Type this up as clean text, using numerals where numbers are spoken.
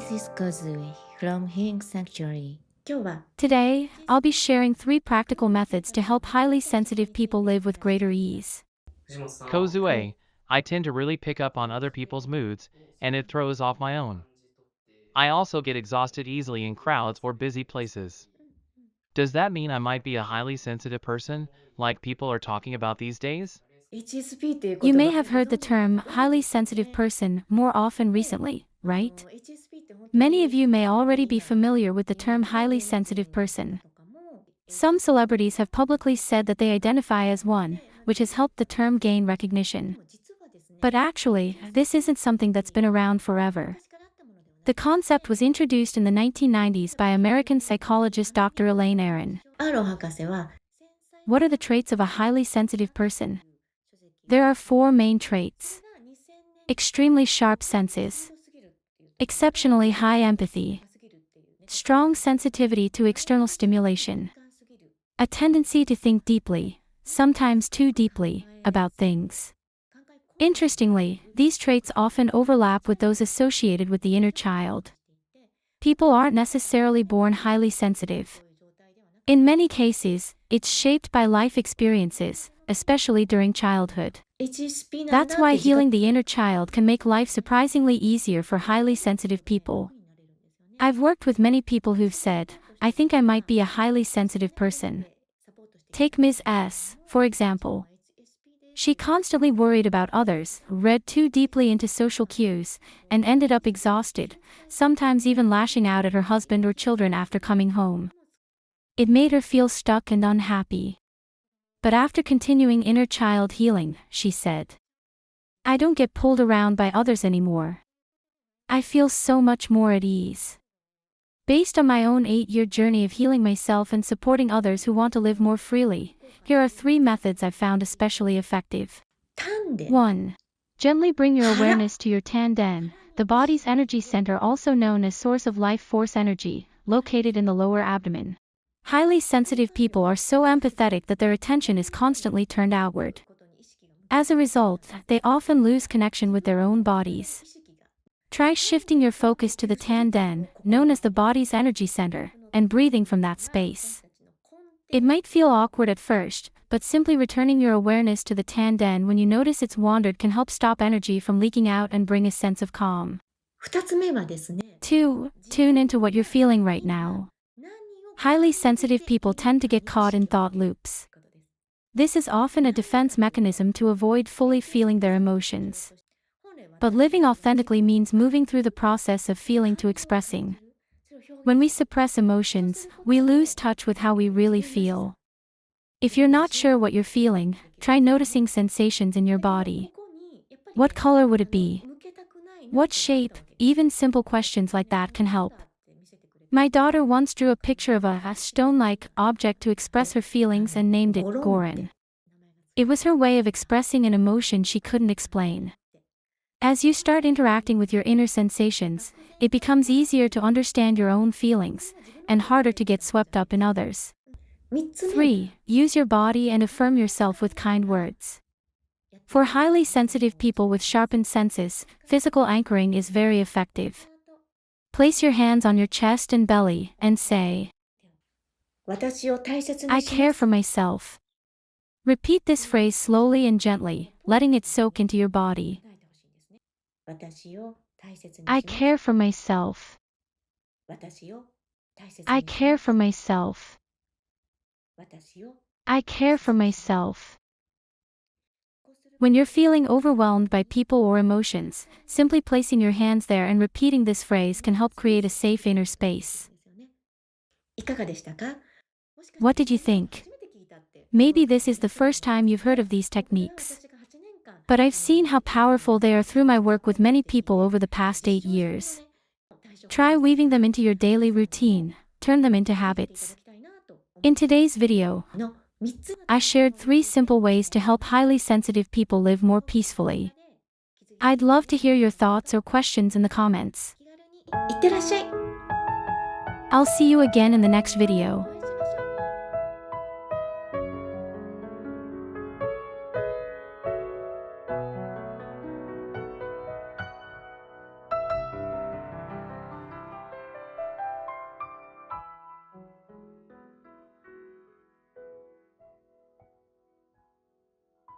This is Kozue from Healing Sanctuary. 今日は Today, I'll be sharing 3 practical methods to help highly sensitive people live with greater ease. Kozue, I tend to really pick up on other people's moods, and it throws off my own. I also get exhausted easily in crowds or busy places. Does that mean I might be a highly sensitive person, like people are talking about these days? You may have heard the term highly sensitive person more often recently, right? Many of you may already be familiar with the term highly sensitive person. Some celebrities have publicly said that they identify as one, which has helped the term gain recognition. But actually, this isn't something that's been around forever. The concept was introduced in the 1990s by American psychologist Dr. Elaine Aron. アーロン博士は What are the traits of a highly sensitive person? There are 4 main traits. Extremely sharp senses. Exceptionally high empathy. Strong sensitivity to external stimulation. A tendency to think deeply, sometimes too deeply, about things. Interestingly, these traits often overlap with those associated with the inner child. People aren't necessarily born highly sensitive. In many cases, it's shaped by life experiences, especially during childhood. That's why healing the inner child can make life surprisingly easier for highly sensitive people. I've worked with many people who've said, I think I might be a highly sensitive person. Take Ms. S, for example. She constantly worried about others, read too deeply into social cues, and ended up exhausted, sometimes even lashing out at her husband or children after coming home. It made her feel stuck and unhappy. But after continuing inner child healing, she said, I don't get pulled around by others anymore. I feel so much more at ease. Based on my own 8-year journey of healing myself and supporting others who want to live more freely, here are 3 methods I've found especially effective. 1. Gently bring your awareness to your tanden, the body's energy center, also known as source of life force energy, located in the lower abdomen. Highly sensitive people are so empathetic that their attention is constantly turned outward. As a result, they often lose connection with their own bodies. Try shifting your focus to the tanden, known as the body's energy center, and breathing from that space. It might feel awkward at first, but simply returning your awareness to the tanden when you notice it's wandered can help stop energy from leaking out and bring a sense of calm. 2つ目はですね 2. Tune into what you're feeling right now. Highly sensitive people tend to get caught in thought loops. This is often a defense mechanism to avoid fully feeling their emotions. But living authentically means moving through the process of feeling to expressing. When we suppress emotions, we lose touch with how we really feel. If you're not sure what you're feeling, try noticing sensations in your body. What color would it be? What shape? Even simple questions like that can help. My daughter once drew a picture of a stone-like object to express her feelings and named it Goran. It was her way of expressing an emotion she couldn't explain. As you start interacting with your inner sensations, it becomes easier to understand your own feelings, and harder to get swept up in others. 3. Use your body and affirm yourself with kind words. For highly sensitive people with sharpened senses, physical anchoring is very effective. Place your hands on your chest and belly, and say, 私を大切に I しま care す for myself. Repeat this phrase slowly and gently, letting it soak into your body. 私を大切にし I ます care for myself. 私を大切に I し care ます for myself. 私を I care for myself. When you're feeling overwhelmed by people or emotions, simply placing your hands there and repeating this phrase can help create a safe inner space. いかがでしたか What did you think? Maybe this is the first time you've heard of these techniques. But I've seen how powerful they are through my work with many people over the past 8 years. Try weaving them into your daily routine, turn them into habits. In today's video, の3つ I shared 3 simple ways to help highly sensitive people live more peacefully. I'd love to hear your thoughts or questions in the comments. いってらっしゃい I'll see you again in the next video.